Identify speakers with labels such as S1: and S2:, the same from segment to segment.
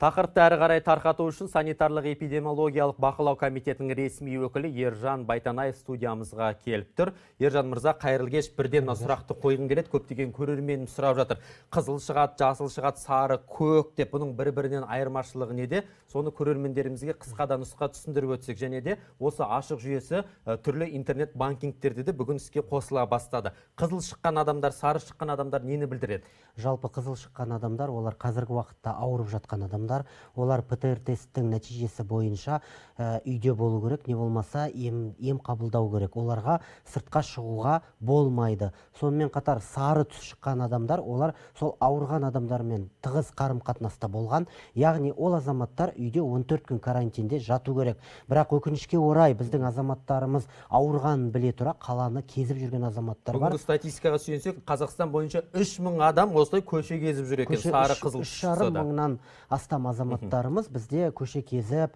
S1: Тақырыпты әрі қарай тарқату үшін санитарлық эпидемиологиялық бақылау комитетінің ресми өкілі Ержан Байтанаев студиямызға келіп тұр. Ержан мырза, қайырлы кеш, бірден сұрақты қойғым келеді. Көптеген көрерменім сұрап жатыр. Қызыл шығады, жасыл шығады, сары, көк деп, бұның бір-бірінен айырмашылығы неде? Соны көрермендерімізге қысқада нұсқа түсіндіріп өтсек, және де осы ашық жүйесі түрлі интернет банкингтерде де бүгін іске қосыла бастады. Қызыл шыққан адамдар, сары шыққан адамдар нені білдіреді?
S2: Жалпы қызыл шыққан адамдар, олар қазіргі уақытта ауырып жатқан адамдар, олар ПТР тесттің нәтижесі бойынша үйде болу керек, не болмаса ем қабылдау керек. Оларға сыртқа шығуға болмайды. Сонымен қатар сары түс шыққан адамдар, олар сол ауырған адамдармен тығыз қарым-қатынаста болған, яғни ол азаматтар үйде 14 күн карантинде жату керек. Бірақ өкінішке орай біздің азаматтарымыз ауырғанын біле тұра қаланы кезіп жүрген азаматтар бар.
S1: Бүгінгі статистикаға сүйенсек, Қазақстан бойынша 3000 адам осылай көше кезіп жүр екен, сары қызыл шықса да.
S2: 3,5 мыңнан астам азаматтарымыз бізде көше кезіп,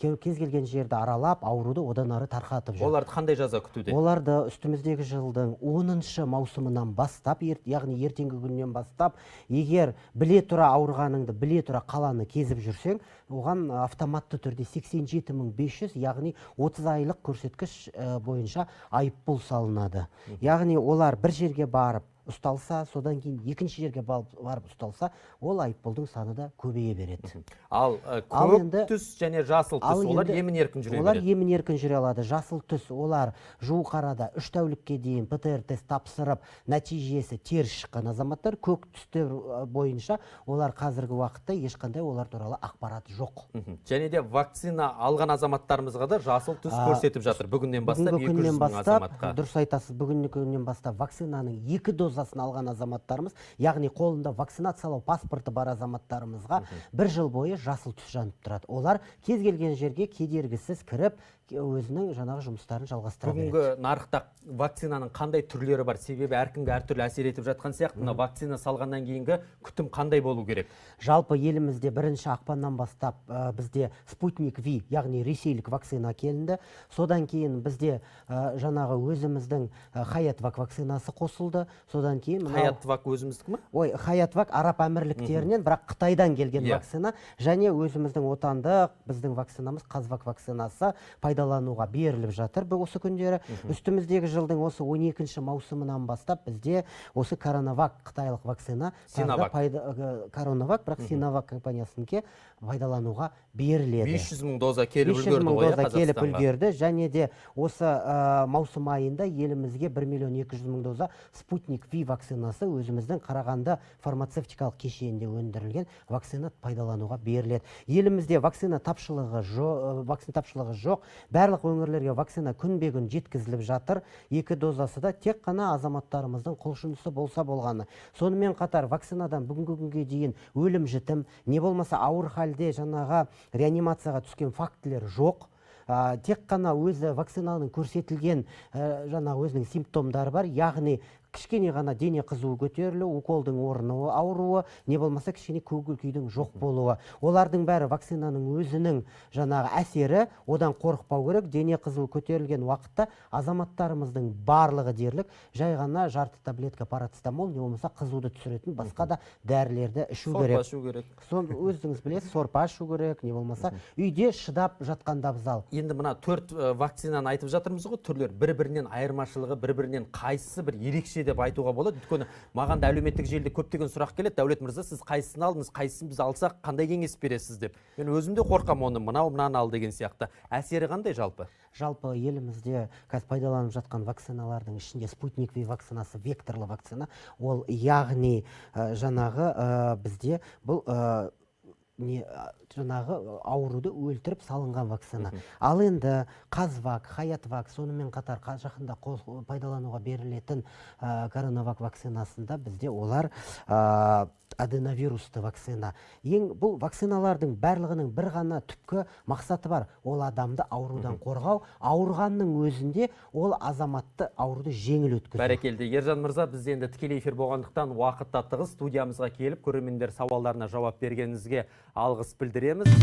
S2: кез келген жерді аралап, ауруды одан ары тарқатып жүр.
S1: Оларды қандай жаза күтуде?
S2: Оларды үстіміздегі жылдың 10-шы маусымынан бастап, яғни ертеңгі күннен бастап, егер біле тұра ауырғаныңды, біле тұра қаланы кезіп жүрсең, оған автоматты түрде 87.500, яғни 30 айлық көрсеткіш бойынша айыппұл салынады. Яғни олар бір жерге барып ұсталса, содан кейін екінші жерге барып ұсталса, ол айыппұлдың саны да көбейе береді.
S1: Ал көк түс және жасыл түс, олар емін-еркін жүре береді?
S2: Олар емін-еркін жүре алады. Жасыл түс, олар жуық арада 3 тәулікке дейін ПТР тест тапсырып, нәтижесі теріс шыққан азаматтар. Көк түстер бойынша олар қазіргі уақытта ешқандай олар туралы ақпарат жоқ.
S1: Және де вакцина алған азаматтарымызға да жасыл түс көрсетіп жатыр. Бүгіннен бастап 200 мың азаматқа.
S2: Дұрыс айтасыз, бүгінгі күннен бастап вакцинаның 2 дозасын алған азаматтарымыз, яғни қолында вакцинациялау паспорты бар азаматтарымызға 1 жыл бойы жасыл түс жанып тұрады. Олар кез келген жерге кедергісіз кіріп, өзінің жаңағы жұмыстарын жалғастыра береді.
S1: Бүгінгі нарықта вакцинаның қандай түрлері бар? Себебі әркімге әртүрлі әсер етіп жатқан сияқты, мына вакцина салғаннан кейінгі күтім қандай болу керек?
S2: Жалпы елімізде 1 ақпаннан бастап бізде Спутник V, яғни ресейлік вакцина келінді. Содан кейін бізде жаңағы өзіміздің Хаятвак вакцинасы қосылды. Содан кейін
S1: Хаятвак өзіміздікі ме?
S2: Ой, Хаятвак Араб Әмірліктерінен, бірақ Қытайдан келген вакцина, және өзіміздің отандық біздің вакцинамыз Қазвак вакцинасы пайдалануға беріліп жатыр осы күндері. Үстіміздегі жылдың осы 12-ші маусымынан бастап бізде осы Коронавак қытайлық вакцина, Коронавак, бірақ Синовак компаниясыныкі пайдалануға беріледі.
S1: 500 мың доза келіп үлгерді
S2: 500 мың доза келіп үлгерді, және де осы маусым айында елімізге 1.200.000 доза Спутник V вакцинасы өзіміздің Қарағанды фармацевтикалық кешенінде өндірілген вакцина пайдалануға беріледі. Елімізде вакцина тапшылығы жоқ. Барлық өңірлерге вакцина күнбе-күн жеткізіліп жатыр. 2 дозасы да тек қана азаматтарымыздың құлшынысы болса болғаны. Сонымен қатар вакцинадан бүгінгі күнге дейін өлім жітім, не болмаса ауыр халде жаңағы реанимацияға түскен фактілер жоқ. Тек қана өзі вакцинаның көрсетілген жаңағы өзінің симптомдары бар, яғни кішкене ғана дене қызуы көтерілу, уколдың орны ауруы, не болмаса кішкене көңіл күйдің жоқ болуы. Олардың бәрі вакцинаның өзінің жаңағы әсері, одан қорықпау керек. Дене қызуы көтерілген уақытта азаматтарымыздың барлығы дерлік жай ғана жарты таблетка парацетамол, не болмаса қызуды түсіретін басқа да дәрілерді ішу керек.
S1: Сорпа ішу керек.
S2: Өзіңіз білесіз, сорпа ішу керек, не болмаса үйде шыдап жатқанда абзал.
S1: Енді мына 4 вакцинаны айтып жатырмыз ғой, түрлер бір-бірінен айырмашылығы, бір-бірінен қайсысы бір ерекше деп айтуға болады. Өйткені маған да әлеуметтік желіде көптеген сұрақ келеді. Дәулет мырза, сіз қайсысын алдыңыз, қайсысын біз алсақ қандай кеңес бересіз деп. Мен өзім де қорқам оны, мынаны ал деген сияқты. Әсері қандай жалпы?
S2: Жалпы елімізде қазір пайдаланып жатқан вакциналардың ішінде Спутник V вакцинасы векторлы вакцина. Ол яғни жаңағы бізде бұл жаңағы ауруды өлтіріп салынған вакцина. Ал енді Қазвак, Хаятвак, сонымен қатар жақында пайдалануға берілетін Коронавак вакцинасында бізде олар аденовирусты вакцина. Бұл вакциналардың барлығының бір ғана түпкі мақсаты бар. Ол адамды аурудан қорғау, ауырғанның өзінде ол азаматты ауруды жеңіл өткізу.
S1: Бәрекелді. Ержан мырза, біз енді тікелей эфир болғандықтан уақытта тығыз студиямызға келіп, көрермендер сауалдарына жауап бергеніңізге алғыс білдіреміз.